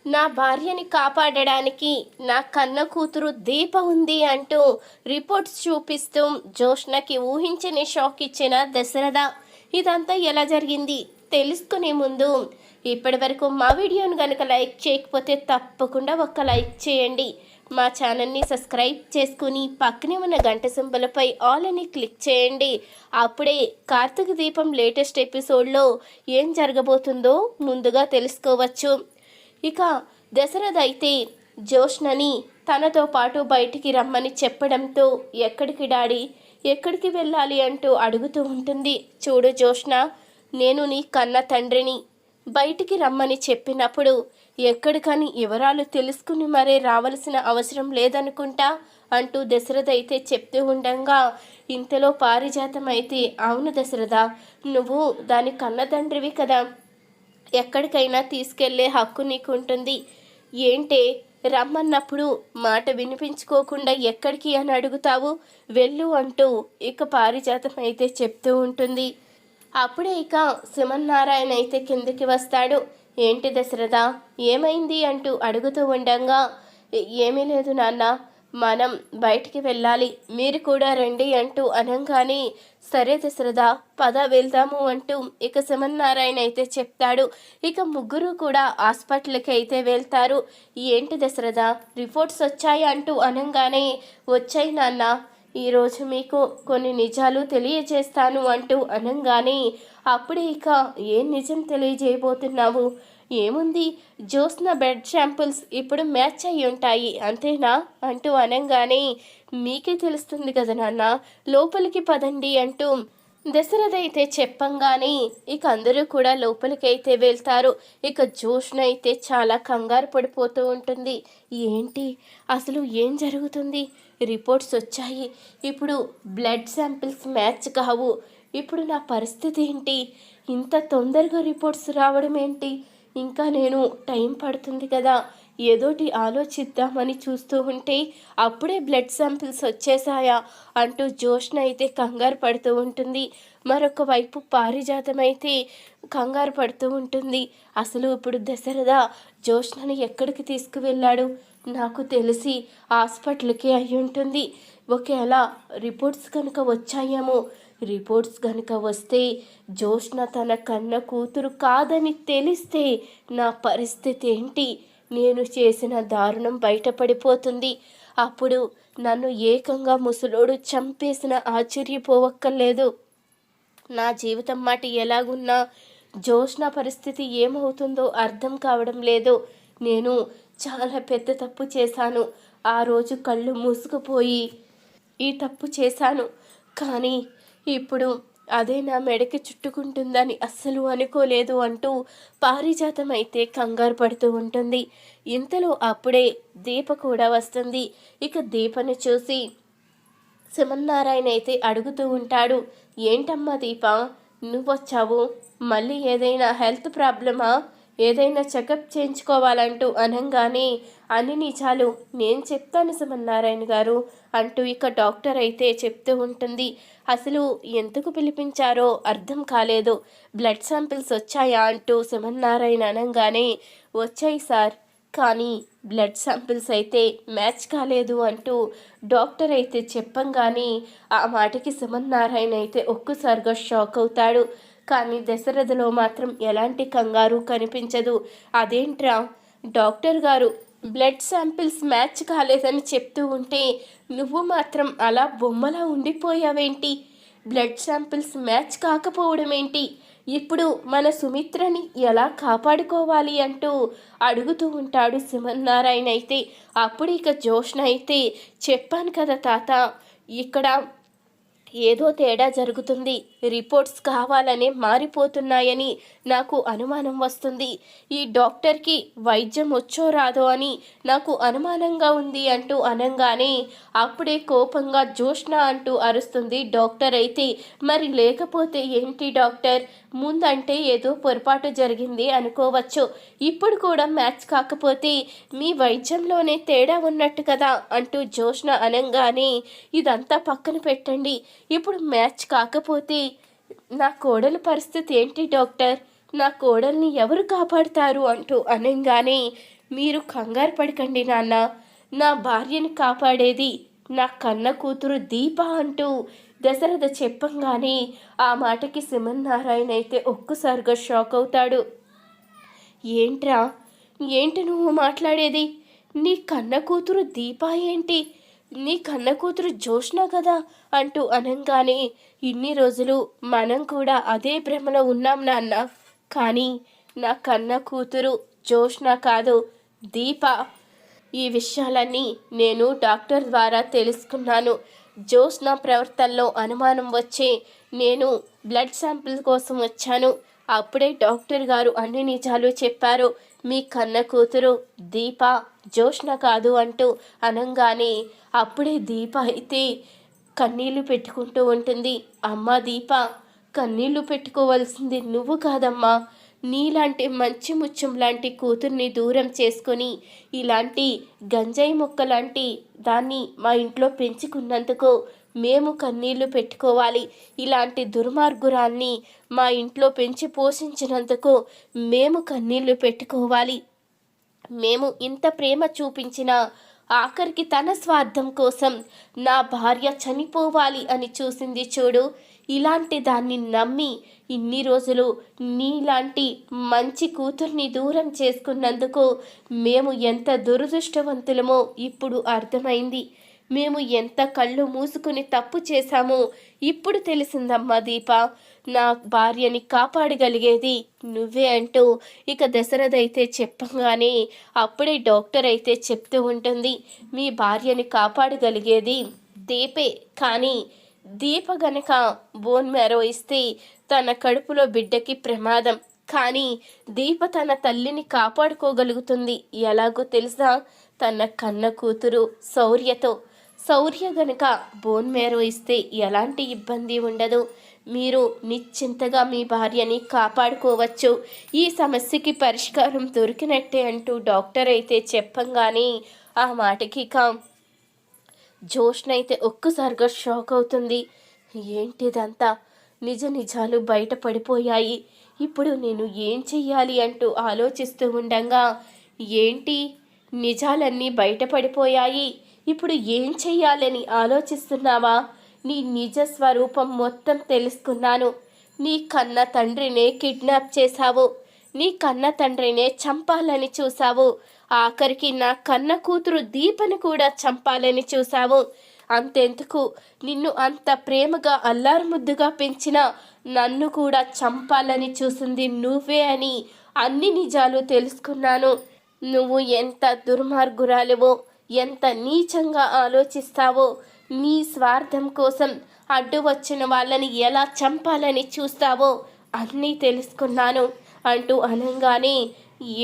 నా భార్యని కాపాడడానికి నా కన్న కూతురు దీప ఉంది అంటూ రిపోర్ట్స్ చూపిస్తూ జోష్నకి ఊహించని షాక్ ఇచ్చిన దశరథ. ఇదంతా ఎలా జరిగింది తెలుసుకునే ముందు ఇప్పటి వరకు మా వీడియోను కనుక లైక్ చేయకపోతే తప్పకుండా ఒక్క లైక్ చేయండి. మా ఛానల్ని సబ్స్క్రైబ్ చేసుకుని పక్కనే ఉన్న గంట సింబలపై ఆల్ అని క్లిక్ చేయండి. అప్పుడే కార్తీక దీపం లేటెస్ట్ ఎపిసోడ్లో ఏం జరగబోతుందో ముందుగా తెలుసుకోవచ్చు. ఇక దశరథ అయితే జోష్నని తనతో పాటు బయటికి రమ్మని చెప్పడంతో ఎక్కడికి డాడీ, ఎక్కడికి వెళ్ళాలి అంటూ అడుగుతూ ఉంటుంది. చూడు జోష్న, నేను నీ కన్న తండ్రిని, బయటికి రమ్మని చెప్పినప్పుడు ఎక్కడికని వివరాలు తెలుసుకుని మరే రావాల్సిన అవసరం లేదనుకుంటా అంటూ దశరథ అయితే చెప్తూ ఉండగా ఇంతలో పారిజాతం అయితే, అవును దశరథ, నువ్వు దాని కన్న తండ్రివి కదా, ఎక్కడికైనా తీసుకెళ్లే హక్కు నీకుంటుంది. ఏంటే రమ్మన్నప్పుడు మాట వినిపించుకోకుండా ఎక్కడికి అని అడుగుతావు, వెళ్ళు అంటూ ఇక పారిజాతం అయితే చెప్తూ ఉంటుంది. అప్పుడే ఇక సింహనారాయణ అయితే కిందికి వస్తాడు. ఏంటి దశరథ, ఏమైంది అంటూ అడుగుతూ ఉండగా, ఏమీ లేదు నాన్న, మనం బయటికి వెళ్ళాలి, మీరు కూడా రండి అంటూ అనగానే సరే దశరథ పద వెళ్దాము అంటూ ఇక సింహనారాయణ అయితే చెప్తాడు. ఇక ముగ్గురు కూడా హాస్పిటల్కి అయితే వెళ్తారు. ఏంటి దశరథ, రిపోర్ట్స్ వచ్చాయి అంటూ అనగానే వచ్చాయి నాన్న, ఈరోజు మీకు కొన్ని నిజాలు తెలియజేస్తాను అంటూ అనగానే అప్పుడే ఇక ఏం నిజం తెలియజేయబోతున్నావు, ఏముంది, జోస్న బ్లడ్ శాంపుల్స్ ఇప్పుడు మ్యాచ్ అయ్యి ఉంటాయి అంతేనా అంటూ అనగానే మీకే తెలుస్తుంది కదా నాన్న, లోపలికి పదండి అంటూ దశరథ అయితే చెప్పంగానే ఇక అందరూ కూడా లోపలికి అయితే వెళ్తారు. ఇక జోష్న అయితే చాలా కంగారు పడిపోతూ ఉంటుంది. ఏంటి అసలు ఏం జరుగుతుంది, రిపోర్ట్స్ వచ్చాయి, ఇప్పుడు బ్లడ్ శాంపిల్స్ మ్యాచ్ కావు, ఇప్పుడు నా పరిస్థితి ఏంటి, ఇంత తొందరగా రిపోర్ట్స్ రావడం ఏంటి, ఇంకా నేను టైం పడుతుంది కదా, ఏదోటి ఆలోచిద్దామని చూస్తూ ఉంటే అప్పుడే బ్లడ్ శాంపిల్స్ వచ్చేసాయా అంటూ జోష్న అయితే కంగారు పడుతూ ఉంటుంది. మరొక వైపు పారిజాతం అయితే కంగారు పడుతూ ఉంటుంది. అసలు ఇప్పుడు దశరథ జోష్నని ఎక్కడికి తీసుకువెళ్ళాడు, నాకు తెలిసి హాస్పిటల్కి అయి ఉంటుంది. ఒకవేళ రిపోర్ట్స్ కనుక వచ్చాయేమో, రిపోర్ట్స్ కనుక వస్తే జోష్న తన కన్న కూతురు కాదని తెలిస్తే నా పరిస్థితి ఏంటి, నేను చేసిన దారుణం బయటపడిపోతుంది. అప్పుడు నన్ను ఏకంగా ముసలోడు చంపేసిన ఆశ్చర్యపోవక్కర్లేదు. నా జీవితం మాట ఎలాగున్నా జోష్న పరిస్థితి ఏమవుతుందో అర్థం కావడం లేదు. నేను చాలా పెద్ద తప్పు చేశాను, ఆ రోజు కళ్ళు మూసుకుపోయి ఈ తప్పు చేశాను, కానీ ఇప్పుడు అదే నా మెడకి చుట్టుకుంటుందని అస్సలు అనుకోలేదు అంటూ పారిజాతం అయితే కంగారు పడుతూ ఉంటుంది. ఇంతలో అప్పుడే దీప కూడా వస్తుంది. ఇక దీపను చూసి సింహనారాయణ అయితే అడుగుతూ ఉంటాడు, ఏంటమ్మా దీప, నువ్వొచ్చావు, మళ్ళీ ఏదైనా హెల్త్ ప్రాబ్లమా, ఏదైనా చెకప్ చేయించుకోవాలంటూ అనగానే అన్ని నిజాలు నేను చెప్తాను సింహనారాయణ గారు అంటూ ఇక డాక్టర్ అయితే చెప్తూ ఉంటుంది. అసలు ఎందుకు పిలిపించారో అర్థం కాలేదు, బ్లడ్ శాంపిల్స్ వచ్చాయా అంటూ సింహనారాయణ అనగానే వచ్చాయి సార్, కానీ బ్లడ్ శాంపిల్స్ అయితే మ్యాచ్ కాలేదు అంటూ డాక్టర్ అయితే చెప్పంగానే ఆ మాటకి సింహనారాయణ అయితే ఒక్కసారిగా షాక్ అవుతాడు. కానీ దశరథలో మాత్రం ఎలాంటి కంగారు కనిపించదు. అదేంట్రా డాక్టర్ గారు బ్లడ్ శాంపిల్స్ మ్యాచ్ కాలేదని చెప్తూ ఉంటే నువ్వు మాత్రం అలా బొమ్మలా ఉండిపోయావేంటి, బ్లడ్ శాంపిల్స్ మ్యాచ్ కాకపోవడం ఏంటి, ఇప్పుడు మన సుమిత్రని ఎలా కాపాడుకోవాలి అంటూ అడుగుతూ ఉంటాడు సింహనారాయణ అయితే. అప్పుడు ఇక జోష్న అయితే చెప్పాను కదా తాత, ఇక్కడ ఏదో తేడా జరుగుతుంది, రిపోర్ట్స్ కావాలనే మారిపోతున్నాయని నాకు అనుమానం వస్తుంది, ఈ డాక్టర్కి వైద్యం వచ్చో రాదో అని నాకు అనుమానంగా ఉంది అంటూ అనగానే అప్పుడే కోపంగా జోష్న అంటూ అరుస్తుంది డాక్టర్ అయితే. మరి లేకపోతే ఏంటి డాక్టర్, ముందంటే ఏదో పొరపాటు జరిగింది అనుకోవచ్చు, ఇప్పుడు కూడా మ్యాచ్ కాకపోతే మీ వైద్యంలోనే తేడా ఉన్నట్టు కదా అంటూ జోష్న అనగానే ఇదంతా పక్కన పెట్టండి, ఇప్పుడు మ్యాచ్ కాకపోతే నా కోడలు పరిస్థితి ఏంటి డాక్టర్, నా కోడల్ని ఎవరు కాపాడుతారు అంటూ అనగానే మీరు కంగారు పడకండి నాన్న, నా భార్యని కాపాడేది నా కన్న కూతురు దీప అంటూ దశరథ చెప్పంగానే ఆ మాటకి శ్రీమన్నారాయణ అయితే ఒక్కసారిగా షాక్ అవుతాడు. ఏంట్రా, ఏంటి నువ్వు మాట్లాడేది? నీ కన్న కూతురు దీప ఏంటి? నీ కన్న కూతురు జోష్న కదా అంటూ అనంగానే ఇన్ని రోజులు మనం కూడా అదే భ్రమలో ఉన్నాం నాన్న. కానీ నా కన్న కూతురు జోష్న కాదు, దీప. ఈ విషయాలన్నీ నేను డాక్టర్ ద్వారా తెలుసుకున్నాను. జోష్న ప్రవర్తనలో అనుమానం వచ్చి నేను బ్లడ్ శాంపిల్ కోసం వచ్చాను. అప్పుడే డాక్టర్ గారు అన్ని నిజాలు చెప్పారు. మీ కన్న కూతురు దీప, జోష్న కాదు అంటూ అనంగానే అప్పుడే దీప అయితే కన్నీళ్లు పెట్టుకుంటూ ఉంటుంది. అమ్మా దీప, కన్నీళ్లు పెట్టుకోవాల్సింది నువ్వు కాదమ్మా. నీలాంటి మంచి ముత్యం లాంటి కూతుర్ని దూరం చేసుకొని ఇలాంటి గంజాయి మొక్క లాంటి దాన్ని మా ఇంట్లో పెంచుకున్నందుకు మేము కన్నీళ్లు పెట్టుకోవాలి. ఇలాంటి దుర్మార్గురాల్ని మా ఇంట్లో పెంచి పోషించినందుకు మేము కన్నీళ్లు పెట్టుకోవాలి. మేము ఇంత ప్రేమ చూపించిన ఆఖరికి తన స్వార్థం కోసం నా భార్య చనిపోవాలి అని చూసింది చూడు. ఇలాంటి దాన్ని నమ్మి ఇన్ని రోజులు నీలాంటి మంచి కూతుర్ని దూరం చేసుకున్నందుకు మేము ఎంత దురదృష్టవంతులమో ఇప్పుడు అర్థమైంది. మేము ఎంత కళ్ళు మూసుకుని తప్పు చేశామో ఇప్పుడు తెలిసిందమ్మా దీప. నా భార్యని కాపాడగలిగేది నువ్వే అంటూ ఇక దశరథ అయితే చెప్పగానే అప్పుడే డాక్టర్ అయితే చెప్తూ ఉంటుంది, మీ భార్యని కాపాడగలిగేది దీపే. కానీ దీప గనక బోన్ మ్యారో ఇస్తే తన కడుపులో బిడ్డకి ప్రమాదం. కానీ దీప తన తల్లిని కాపాడుకోగలుగుతుంది. ఎలాగో తెలుసా? తన కన్న కూతురు శౌర్య గనక బోన్ మ్యారో ఇస్తే ఎలాంటి ఇబ్బంది ఉండదు. మీరు నిశ్చింతగా మీ భార్యని కాపాడుకోవచ్చు. ఈ సమస్యకి పరిష్కారం దొరికినట్టే అంటూ డాక్టర్ అయితే చెప్పంగానే ఆ మాటకి జోష్న అయితే ఒక్కసారిగా షాక్ అవుతుంది. ఏంటిదంతా? నిజాలు బయటపడిపోయాయి. ఇప్పుడు నేను ఏం చెయ్యాలి అంటూ ఆలోచిస్తూ ఉండగా, ఏంటి నిజాలన్నీ బయటపడిపోయాయి, ఇప్పుడు ఏం చెయ్యాలని ఆలోచిస్తున్నావా? నీ నిజ స్వరూపం మొత్తం తెలుసుకున్నాను. నీ కన్న తండ్రినే కిడ్నాప్ చేశావు. నీ కన్న తండ్రినే చంపాలని చూశావు. ఆఖరికి నా కన్న కూతురు దీపను కూడా చంపాలని చూశావు. అంతెందుకు, నిన్ను అంత ప్రేమగా అల్లారుముద్దుగా పెంచిన నన్ను కూడా చంపాలని చూసింది నువ్వే అని అన్ని నిజాలు తెలుసుకున్నాను. నువ్వు ఎంత దుర్మార్గురాలివో, ఎంత నీచంగా ఆలోచిస్తావో, నీ స్వార్థం కోసం అడ్డు వచ్చిన వాళ్ళని ఎలా చంపాలని చూస్తావో అన్నీ తెలుసుకున్నాను అంటూ అనంగానే,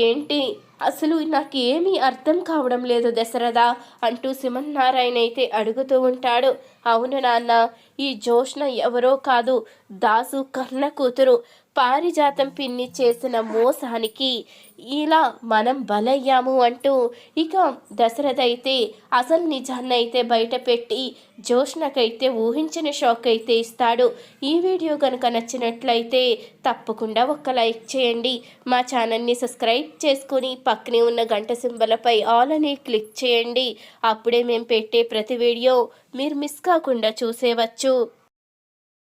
ఏంటి అసలు నాకేమీ అర్థం కావడం లేదు దశరథ అంటూ శ్రీమన్నారాయణ అయితే అడుగుతూ ఉంటాడు. అవును నాన్న, ఈ జోష్న ఎవరో కాదు, దాసు కన్న కూతురు. పారిజాతం పిన్ని చేసిన మోసానికి ఇలా మనం బలయ్యాము అంటూ ఇక దశరథ అయితే అసలు నిజాన్ని అయితే బయటపెట్టి జోష్నకైతే ఊహించిన షాక్ అయితే ఇస్తాడు. ఈ వీడియో కనుక నచ్చినట్లయితే తప్పకుండా ఒక లైక్ చేయండి. మా ఛానల్ని సబ్స్క్రైబ్ చేసుకుని పక్కనే ఉన్న గంట సింబలపై ఆల్ అని క్లిక్ చేయండి. అప్పుడే మేము పెట్టే ప్రతి వీడియో మీరు మిస్ కాకుండా చూసేవచ్చు.